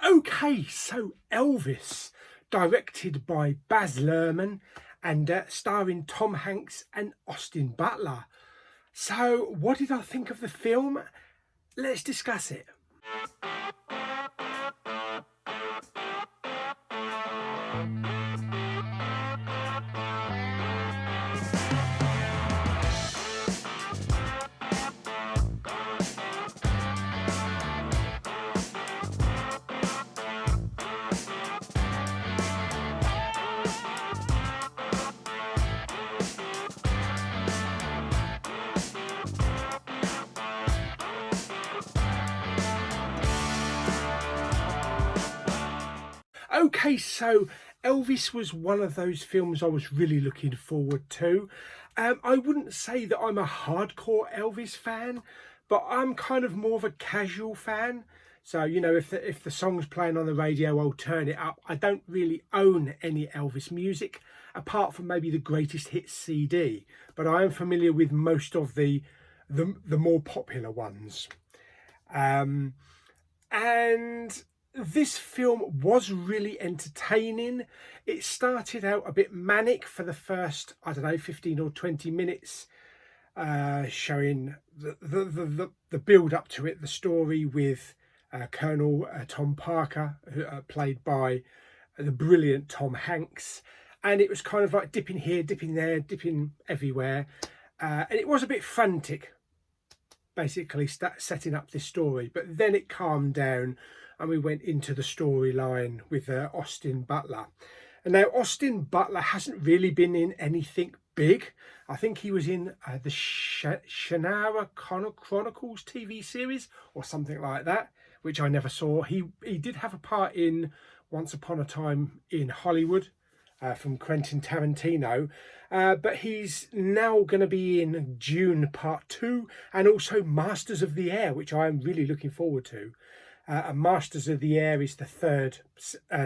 Okay, so Elvis, directed by Baz Luhrmann and starring Tom Hanks and Austin Butler. So, what did I think of the film? Let's discuss it. Okay, so Elvis was one of those films I was really looking forward to. I wouldn't say that I'm a hardcore Elvis fan, but I'm kind of more of a casual fan. So, if the song's playing on the radio, I'll turn it up. I don't really own any Elvis music, apart from maybe the Greatest Hits CD, but I am familiar with most of the more popular ones. And this film was really entertaining. It started out a bit manic for the first, I don't know, 15 or 20 minutes, showing the build up to it, the story with Colonel Tom Parker, played by the brilliant Tom Hanks. And it was kind of like dipping here, dipping there, dipping everywhere. And it was a bit frantic, basically setting up this story, but then it calmed down and we went into the storyline with Austin Butler. And now Austin Butler hasn't really been in anything big. I think he was in the Shannara Chronicles TV series or something like that, which I never saw. He did have a part in Once Upon a Time in Hollywood, from Quentin Tarantino, but he's now going to be in Dune Part 2 and also Masters of the Air, which I am really looking forward to. And Masters of the Air is the third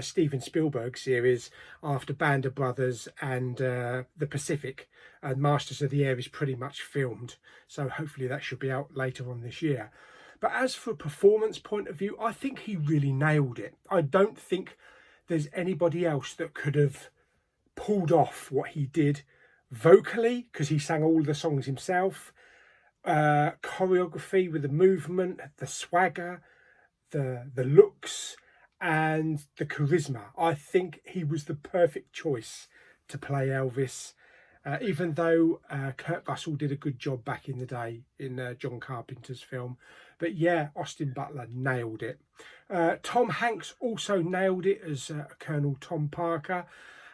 Steven Spielberg series after Band of Brothers and The Pacific. Masters of the Air is pretty much filmed, so hopefully that should be out later on this year. But as for a performance point of view, I think he really nailed it. I don't think there's anybody else that could have pulled off what he did vocally, because he sang all the songs himself, choreography with the movement, the swagger, the looks and the charisma. I think he was the perfect choice to play Elvis, even though Kurt Russell did a good job back in the day in John Carpenter's film. But yeah, Austin Butler nailed it. Tom Hanks also nailed it as Colonel Tom Parker.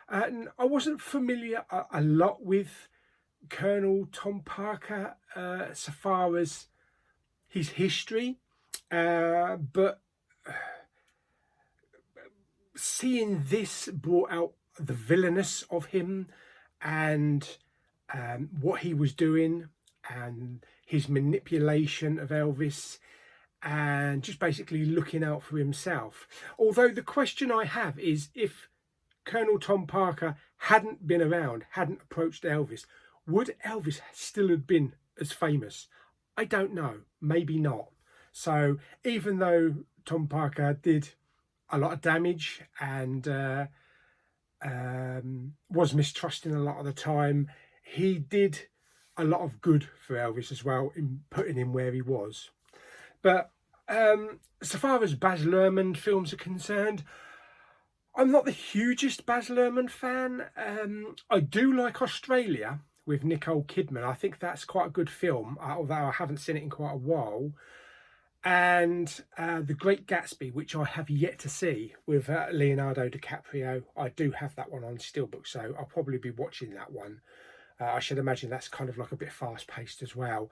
And I wasn't familiar a lot with Colonel Tom Parker so far as his history, but seeing this brought out the villainous of him and what he was doing and his manipulation of Elvis and just basically looking out for himself. Although the question I have is, if Colonel Tom Parker hadn't been around, hadn't approached Elvis, would Elvis still have been as famous? I don't know, maybe not. So even though Tom Parker did a lot of damage and was mistrusting a lot of the time, he did a lot of good for Elvis as well in putting him where he was. But so far as Baz Luhrmann films are concerned, I'm not the hugest Baz Luhrmann fan. I do like Australia with Nicole Kidman. I think that's quite a good film, although I haven't seen it in quite a while. And The Great Gatsby, which I have yet to see, with Leonardo DiCaprio. I do have that one on Steelbook, so I'll probably be watching that one. I should imagine that's kind of like a bit fast-paced as well.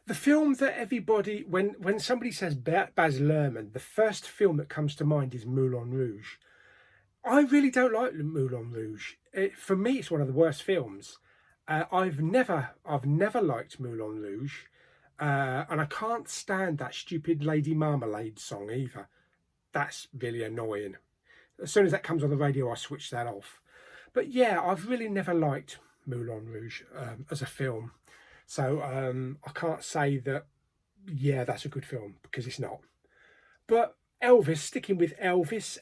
The film that everybody, when somebody says Baz Luhrmann, the first film that comes to mind is Moulin Rouge. I really don't like Moulin Rouge. For me, it's one of the worst films. I've never liked Moulin Rouge, and I can't stand that stupid Lady Marmalade song either. That's really annoying. As soon as that comes on the radio, I switch that off. But yeah, I've really never liked Moulin Rouge as a film. So I can't say that, yeah, that's a good film, because it's not. But Elvis, sticking with Elvis,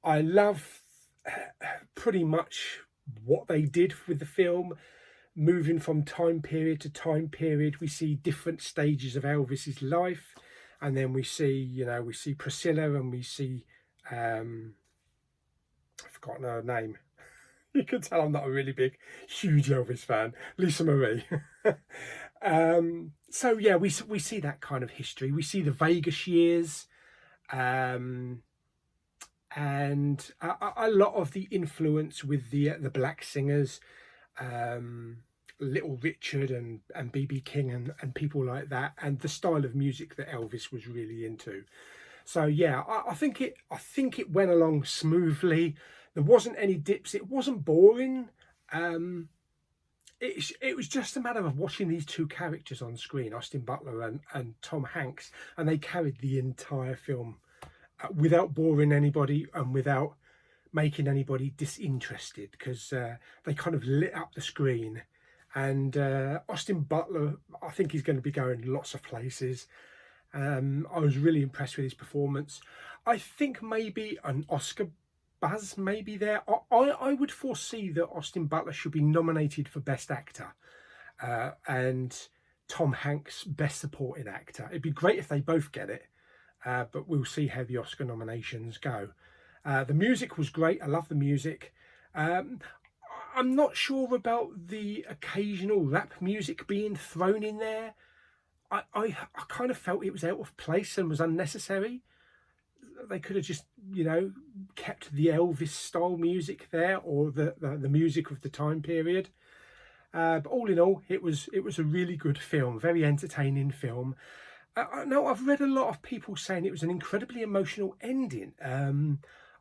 I love pretty much what they did with the film. Moving from time period to time period, we see different stages of Elvis's life, and then we see, we see Priscilla, and we see, I've forgotten her name. You can tell I'm not a really big, huge Elvis fan. Lisa Marie. So yeah, we see that kind of history. We see the Vegas years, and a lot of the influence with the black singers. Little Richard and BB King and people like that, and the style of music that Elvis was really into. So yeah, I think it went along smoothly. There wasn't any dips. It wasn't boring. It was just a matter of watching these two characters on screen, Austin Butler and Tom Hanks, and they carried the entire film without boring anybody and without making anybody disinterested, because they kind of lit up the screen. And Austin Butler, I think he's going to be going lots of places. I was really impressed with his performance. I think maybe an Oscar buzz may be there. I would foresee that Austin Butler should be nominated for Best Actor, and Tom Hanks Best Supporting Actor. It'd be great if they both get it, but we'll see how the Oscar nominations go. The music was great. I love the music. I'm not sure about the occasional rap music being thrown in there. I kind of felt it was out of place and was unnecessary. They could have just, kept the Elvis style music there, or the music of the time period. But all in all, it was a really good film, very entertaining film. Now, I've read a lot of people saying it was an incredibly emotional ending.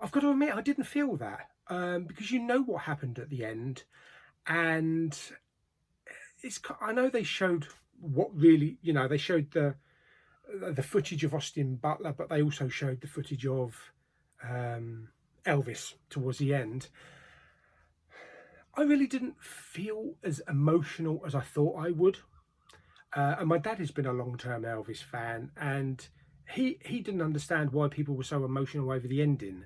I've got to admit, I didn't feel that, because you know what happened at the end, and I know they showed what really, they showed the footage of Austin Butler, but they also showed the footage of Elvis towards the end. I really didn't feel as emotional as I thought I would. And my dad has been a long-term Elvis fan, and he didn't understand why people were so emotional over the ending.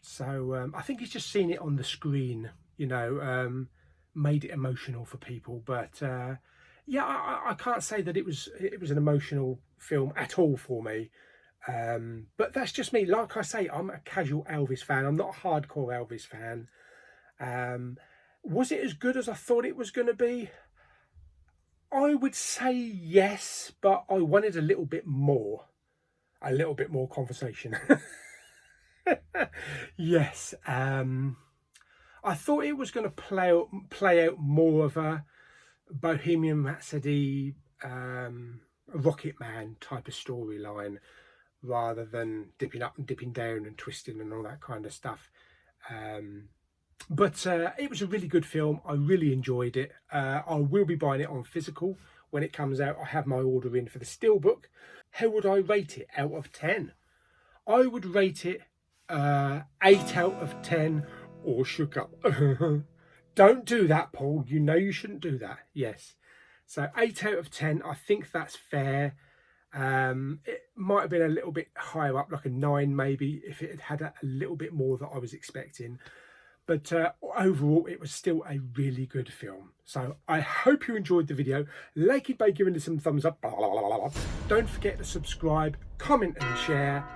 So I think he's just seen it on the screen, made it emotional for people. But yeah, I can't say that it was an emotional film at all for me. But that's just me. Like I say, I'm a casual Elvis fan. I'm not a hardcore Elvis fan. Was it as good as I thought it was going to be? I would say yes, but I wanted a little bit more conversation. Yes, I thought it was going to play out more of a Bohemian Rhapsody, Rocket Man type of storyline, rather than dipping up and dipping down and twisting and all that kind of stuff. But it was a really good film. I really enjoyed it. I will be buying it on physical when it comes out. I have my order in for the Steelbook. How would I rate it out of 10? I would rate it 8 out of 10, or shook up. Don't do that, Paul. You know you shouldn't do that. Yes. So 8 out of 10. I think that's fair. It might have been a little bit higher up, like a 9 maybe, if it had a little bit more that I was expecting. But overall, it was still a really good film. So I hope you enjoyed the video. Like it by giving it some thumbs up. Don't forget to subscribe, comment and share.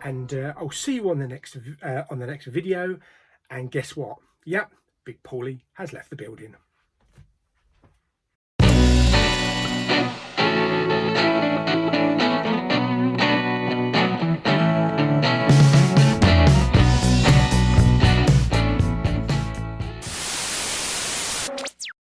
And I'll see you on the next video. And guess what? Yep, Big Paulie has left the building.